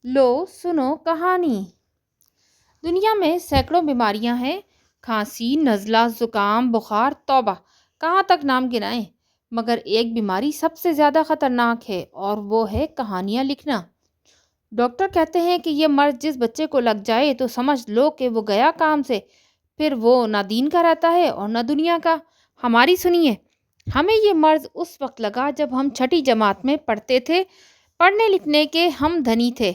لو سنو کہانی۔ دنیا میں سینکڑوں بیماریاں ہیں، کھانسی، نزلہ، زکام، بخار، توبہ، کہاں تک نام گنائیں، مگر ایک بیماری سب سے زیادہ خطرناک ہے اور وہ ہے کہانیاں لکھنا۔ ڈاکٹر کہتے ہیں کہ یہ مرض جس بچے کو لگ جائے تو سمجھ لو کہ وہ گیا کام سے، پھر وہ نہ دین کا رہتا ہے اور نہ دنیا کا۔ ہماری سنیے، ہمیں یہ مرض اس وقت لگا جب ہم چھٹی جماعت میں پڑھتے تھے، پڑھنے لکھنے کے ہم دھنی تھے،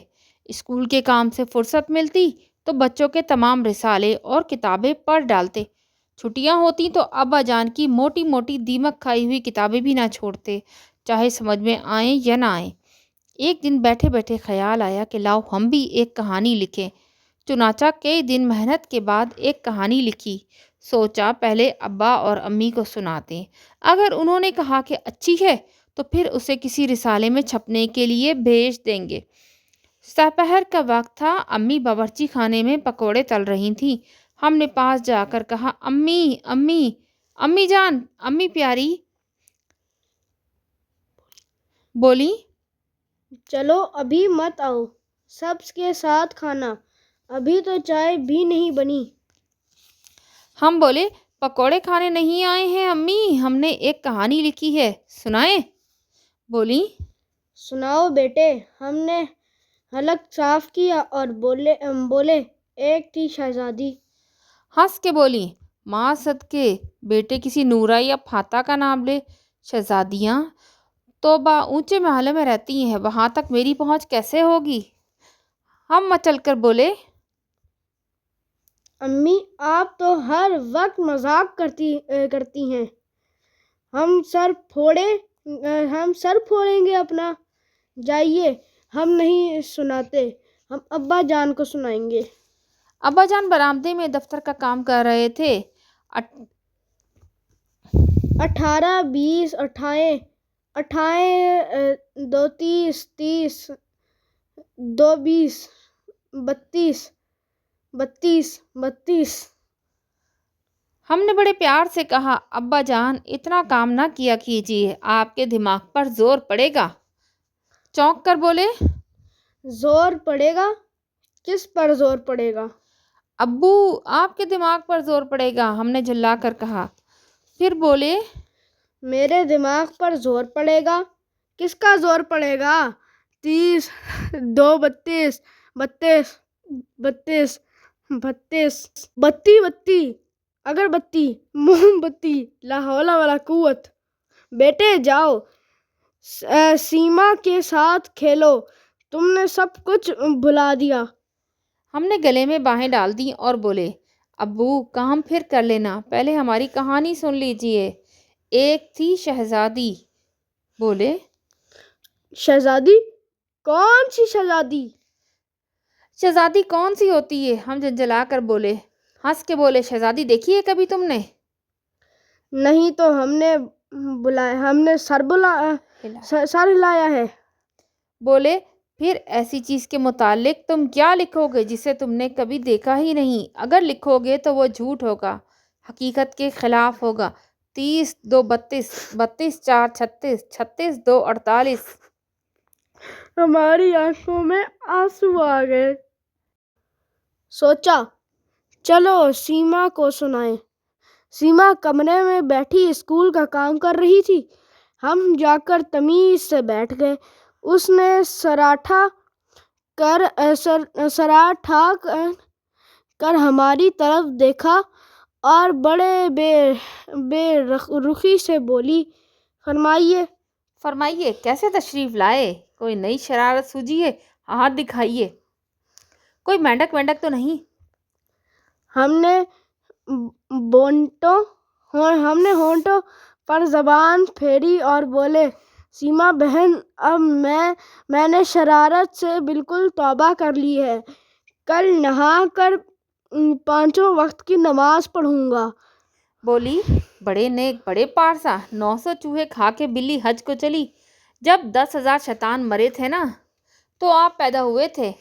اسکول کے کام سے فرصت ملتی تو بچوں کے تمام رسالے اور کتابیں پڑھ ڈالتے، چھٹیاں ہوتی تو ابا جان کی موٹی موٹی دیمک کھائی ہوئی کتابیں بھی نہ چھوڑتے، چاہے سمجھ میں آئیں یا نہ آئیں۔ ایک دن بیٹھے بیٹھے خیال آیا کہ لاؤ ہم بھی ایک کہانی لکھیں۔ چنانچہ کئی دن محنت کے بعد ایک کہانی لکھی۔ سوچا پہلے ابا اور امی کو سناتے، اگر انہوں نے کہا کہ اچھی ہے تو پھر اسے کسی رسالے میں چھپنے کے لیے بھیج دیں گے۔ دوپہر کا وقت تھا، امی باورچی خانے میں پکوڑے تل رہی تھیں۔ ہم نے پاس جا کر کہا، امی امی امی جان، امی پیاری۔ بولی، چلو ابھی مت آؤ، سب کے ساتھ کھانا، ابھی تو چائے بھی نہیں بنی۔ ہم بولے، پکوڑے کھانے نہیں آئے ہیں امی، ہم نے ایک کہانی لکھی ہے، سنائیں؟ بولی، سناؤ بیٹے۔ ہم نے حلق صاف کیا اور بولے ایک تھی شہزادی۔ ہنس کے بولی، ماں صدقے بیٹے کسی نورا یا فاتح کا نام لے، شہزادیاں توبہ اونچے محلے میں رہتی ہیں، وہاں تک میری پہنچ کیسے ہوگی؟ ہم مچل کر بولے، امی آپ تو ہر وقت مذاق کرتی ہیں، ہم سر پھوڑیں گے اپنا۔ جائیے، ہم نہیں سناتے، ہم ابا جان کو سنائیں گے۔ ابا جان برآمدے میں دفتر کا کام کر رہے تھے۔ 18 20 28 2 30 30 2 20 32 32 32۔ ہم نے بڑے پیار سے کہا، ابا جان اتنا کام نہ کیا کیجیے، آپ کے دماغ پر زور پڑے گا۔ چونک کر بولے، زور پڑے گا؟ کس پر زور پڑے گا؟ ابو آپ کے دماغ پر زور پڑے گا، ہم نے جھلا کر کہا۔ پھر بولے، میرے دماغ پر زور پڑے گا؟ کس کا زور پڑے گا؟ 30 2 32 32 32 32 32 اگربتی، موم بتی، لا حول ولا قوت۔ بیٹے جاؤ سیما کے ساتھ کھیلو، تم نے سب کچھ بھلا دیا۔ ہم نے گلے میں باہیں ڈال دیں اور بولے، ابو کام پھر کر لینا، پہلے ہماری کہانی سن لیجیے۔ ایک تھی شہزادی۔ بولے، شہزادی؟ کون سی شہزادی؟ شہزادی کون سی ہوتی ہے؟ ہم جھنجھلا کر بولے، ہنس کے بولے، شہزادی دیکھی ہے کبھی تم نے؟ نہیں تو ہم نے سر ہلایا ہے۔ بولے، پھر ایسی چیز کے متعلق تم کیا لکھو گے جسے تم نے کبھی دیکھا ہی نہیں؟ اگر لکھو گے تو وہ جھوٹ ہوگا، حقیقت کے خلاف ہوگا۔ 30 2 32 32 4 36 36 2 48۔ ہماری آنکھوں میں آنسو آ گئے۔ سوچا چلو سیما کو سنائیں۔ سیما کمرے میں بیٹھی اسکول کا کام کر رہی تھی، ہم جا کر تمیز سے بیٹھ گئے۔ اس نے سر اٹھا کر ہماری طرف دیکھا اور بڑے بے رخی سے بولی، فرمائیے کیسے تشریف لائے؟ کوئی نئی شرارت سوجی ہے؟ ہاتھ دکھائیے، کوئی مینڈک تو نہیں؟ ہم نے ہونٹوں پر زبان پھیری اور بولے، سیما بہن اب میں نے شرارت سے بالکل توبہ کر لی ہے، کل نہا کر 5 وقت کی نماز پڑھوں گا۔ بولی، بڑے نیک بڑے پارسا، 900 چوہے کھا کے بلی حج کو چلی، جب 10,000 شیطان مرے تھے نا تو آپ پیدا ہوئے تھے۔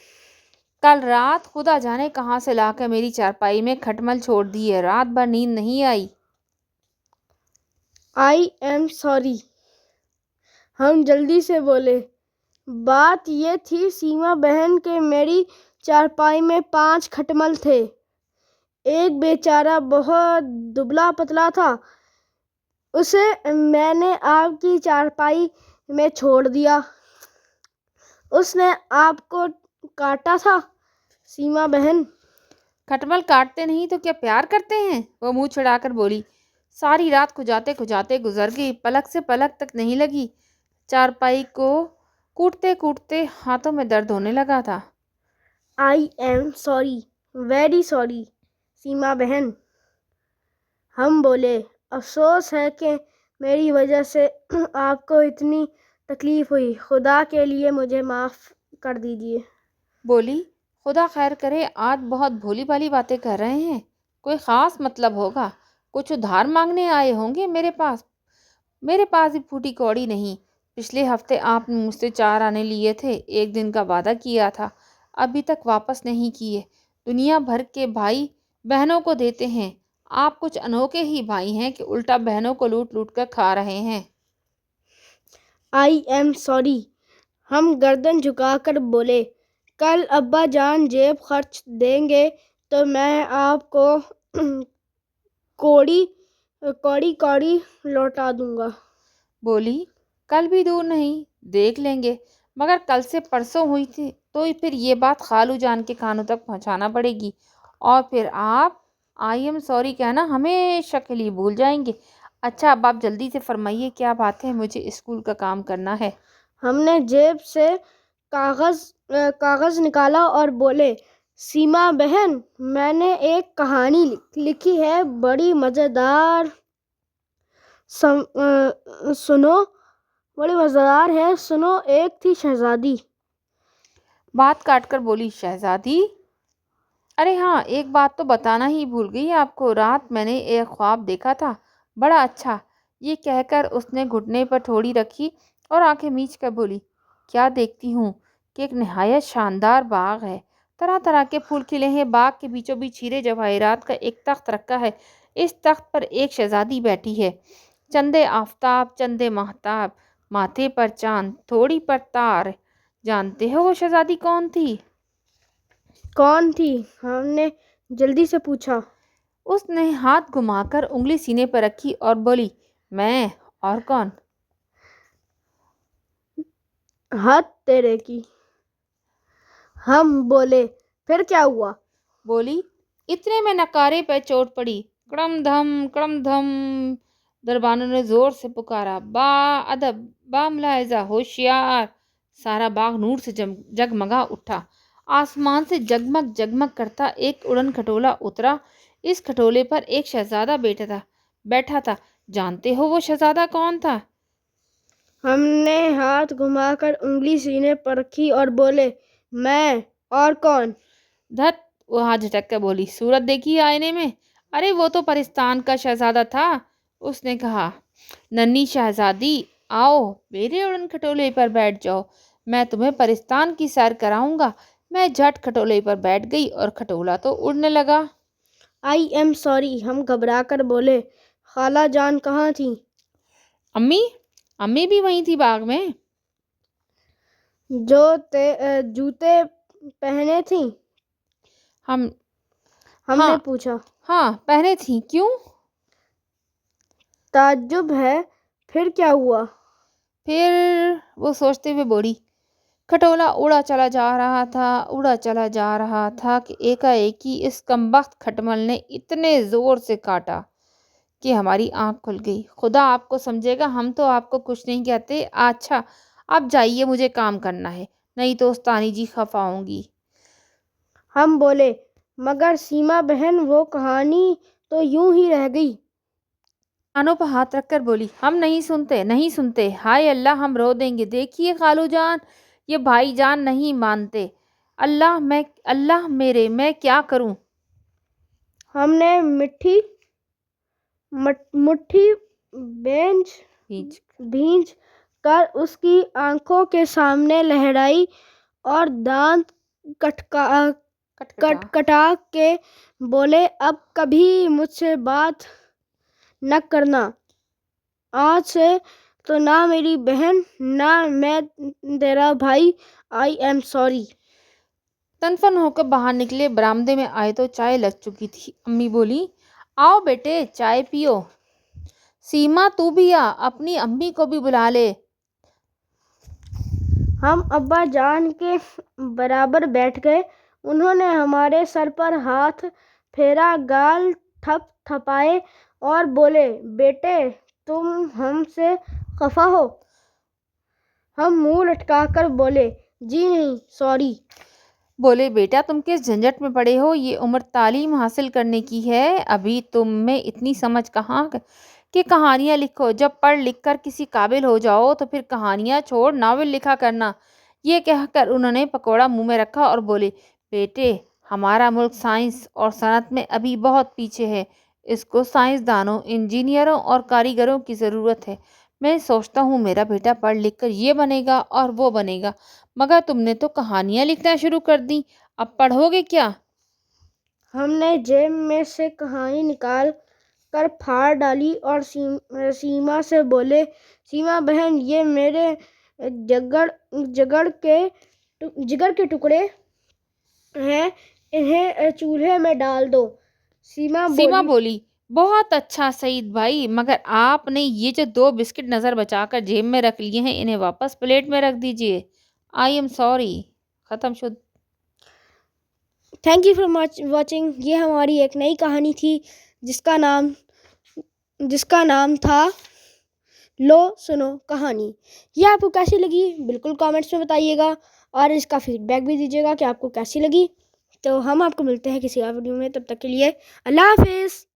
کل رات خدا جانے کہاں سے لا کے میری چارپائی میں کھٹمل چھوڑ دی ہے، رات بھر نیند نہیں آئی۔ آئی ایم سوری، ہم جلدی سے بولے، بات یہ تھی سیما بہن کہ میری چارپائی میں 5 کھٹمل تھے۔ ایک بیچارہ بہت دبلا پتلا تھا، اسے میں نے آپ کی چارپائی میں چھوڑ دیا۔ اس نے آپ کو کاٹا تھا سیما بہن۔ کھٹمل کاٹتے نہیں تو کیا پیار کرتے ہیں؟ وہ منہ چھڑا کر بولی۔ ساری رات کھجاتے کھجاتے گزر گئی، پلک سے پلک تک نہیں لگی۔ چارپائی کو کوٹتے کوٹتے ہاتھوں میں درد ہونے لگا تھا۔ I am sorry, very sorry سیما بہن، ہم بولے۔ افسوس ہے کہ میری وجہ سے آپ کو اتنی تکلیف ہوئی، خدا کے لیے مجھے معاف کر دیجیے۔ بولی، خدا خیر کرے، آج بہت بھولی بھالی باتیں کر رہے ہیں، کوئی خاص مطلب ہوگا، کچھ ادھار مانگنے آئے ہوں گے میرے پاس بھی پھوٹی کوڑی نہیں۔ پچھلے ہفتے آپ نے مجھ سے 4 آنے لیے تھے، 1 دن کا وعدہ کیا تھا، ابھی تک واپس نہیں کیے۔ دنیا بھر کے بھائی بہنوں کو دیتے ہیں، آپ کچھ انوکھے ہی بھائی ہیں کہ الٹا بہنوں کو لوٹ لوٹ کر کھا رہے ہیں۔ آئی ایم سوری، ہم گردن جھکا کر بولے۔ کل ابا جان جیب خرچ دیں گے تو میں آپ کو کوڑی کوڑی لوٹا دوں گا۔ بولی، کل بھی دور نہیں، دیکھ لیں گے، مگر کل سے پرسوں ہوئی تھی تو پھر یہ بات خالو جان کے کانوں تک پہنچانا پڑے گی، اور پھر آپ آئی ایم سوری کہنا ہمیشہ کے لیے بھول جائیں گے۔ اچھا اب آپ جلدی سے فرمائیے کیا بات ہے، مجھے اسکول کا کام کرنا ہے۔ ہم نے جیب سے کاغذ نکالا اور بولے، سیما بہن، میں نے ایک کہانی لکھی ہے، بڑی مزیدار ہے، سنو۔ ایک تھی شہزادی۔ بات کاٹ کر بولی، شہزادی؟ ارے ہاں، ایک بات تو بتانا ہی بھول گئی آپ کو، رات میں نے ایک خواب دیکھا تھا، بڑا اچھا۔ یہ کہہ کر اس نے گھٹنے پر ٹھوڑی رکھی اور آنکھیں میچ کر بولی، کیا دیکھتی ہوں کہ ایک نہایت شاندار باغ ہے، طرح طرح کے پھول کھلے ہیں، باغ کے بیچوں بیچ ہیرے جواہرات کا ایک تخت رکھا ہے، اس تخت پر ایک شہزادی بیٹھی ہے، چندے آفتاب چندے ماہتاب، ماتھے پر چاند، تھوڑی پر تار۔ جانتے ہو وہ شہزادی کون تھی؟ کون تھی؟ ہم نے جلدی سے پوچھا۔ اس نے ہاتھ گھما کر انگلی سینے پر رکھی اور بولی، میں، اور کون؟ حد تیرے کی۔ ہم بولے، پھر کیا ہوا؟ بولی، اتنے میں نکارے پہ چوٹ پڑی، کڑم دھم، دربانوں نے زور سے پکارا، با ادب، با ملاحظہ، ہوشیار۔ سارا باغ نور سے جگمگا اٹھا، آسمان سے جگمگ جگمگ کرتا ایک اڑن کھٹولا اترا، اس کھٹولے پر ایک شہزادہ بیٹھا تھا۔ جانتے ہو وہ شہزادہ کون تھا؟ ہم نے ہاتھ گھما کر انگلی سینے پر رکھی اور بولے، میں، اور کون؟ دھت، وہ ہاتھ جھٹک کر بولی، صورت دیکھی آئینے میں؟ ارے وہ تو پرستان کا شہزادہ تھا۔ اس نے کہا، ننھی شہزادی، آؤ میرے اڑن کھٹولے پر بیٹھ جاؤ، میں تمہیں پرستان کی سیر کراؤں گا۔ میں جھٹ کھٹولے پر بیٹھ گئی اور کھٹولا تو اڑنے لگا۔ آئی ایم سوری، ہم گھبرا کر بولے۔ خالہ جان کہاں تھی؟ امی بھی وہیں تھی باغ میں۔ جوتے پہنے تھیں؟ ہم نے پوچھا۔ ہاں پہنے تھیں، کیوں؟ تعجب ہے، پھر کیا ہوا؟ پھر وہ سوچتے ہوئے بولی، کھٹولا اڑا چلا جا رہا تھا کہ ایک ہی اس کمبخت کھٹمل نے اتنے زور سے کاٹا کہ ہماری آنکھ کھل گئی۔ خدا آپ کو سمجھے گا، ہم تو آپ کو کچھ نہیں کہتے۔ اچھا اب جائیے، مجھے کام کرنا ہے، نہیں تو استانی جی خفا ہوں گی۔ ہم بولے، مگر سیما بہن، وہ کہانی تو یوں ہی رہ گئی۔ کانوں پر ہاتھ رکھ کر بولی، ہم نہیں سنتے، ہائے اللہ، ہم رو دیں گے، دیکھیے خالو جان، یہ بھائی جان نہیں مانتے، اللہ میرے، میں کیا کروں؟ ہم نے مٹھی بھینچ کر اس کی آنکھوں کے سامنے لہرائی اور دانت کٹکٹا کے بولے، اب کبھی مجھ سے بات نہ کرنا، آج سے تو نہ میری بہن نہ میں تیرا بھائی. I am sorry. تنفن ہو کر باہر نکلے. برآمدے میں آئے تو چائے لگ چکی تھی. امی بولی آؤ بیٹے چائے پیو. سیما تو بھی آ, اپنی امی کو بھی بلا لے. ہم ابا جان کے برابر بیٹھ گئے. انہوں نے ہمارے سر پر ہاتھ پھیرا, گال تھپ تھپائے اور بولے بیٹے تم ہم سے خفا ہو؟ ہم منہ لٹکا کر بولے جی نہیں سوری. بولے بیٹا تم کس جھنجٹ میں پڑے ہو, یہ عمر تعلیم حاصل کرنے کی ہے. ابھی تم میں اتنی سمجھ کہاں کہ کہانیاں لکھو. جب پڑھ لکھ کر کسی قابل ہو جاؤ تو پھر کہانیاں چھوڑ ناول لکھا کرنا. یہ کہہ کر انہوں نے پکوڑا منہ میں رکھا اور بولے بیٹے ہمارا ملک سائنس اور صنعت میں ابھی بہت پیچھے ہے. اس کو سائنسدانوں, انجینئروں اور کاریگروں کی ضرورت ہے. میں سوچتا ہوں میرا بیٹا پڑھ لکھ کر یہ بنے گا اور وہ بنے گا, مگر تم نے تو کہانیاں لکھنا شروع کر دی, اب پڑھو گے کیا؟ ہم نے جیب میں سے کہانی نکال کر پھاڑ ڈالی اور سیما سے بولے سیما بہن یہ میرے جگر کے ٹکڑے ہیں, انہیں چولہے میں ڈال دو. سیما بولی بہت اچھا سعید بھائی, مگر آپ نے یہ جو 2 بسکٹ نظر بچا کر جیب میں رکھ لیے ہیں انہیں واپس پلیٹ میں رکھ دیجئے. I am sorry. ختم شد. Thank you for watching. یہ ہماری ایک نئی کہانی تھی جس کا نام تھا لو سنو کہانی. یہ آپ کو کیسی لگی بالکل کامنٹس میں بتائیے گا, اور اس کا فیڈ بیک بھی دیجیے گا کہ آپ کو کیسی لگی. تو ہم آپ کو ملتے ہیں کسی اور ویڈیو میں, تب تک کے لیے اللہ حافظ.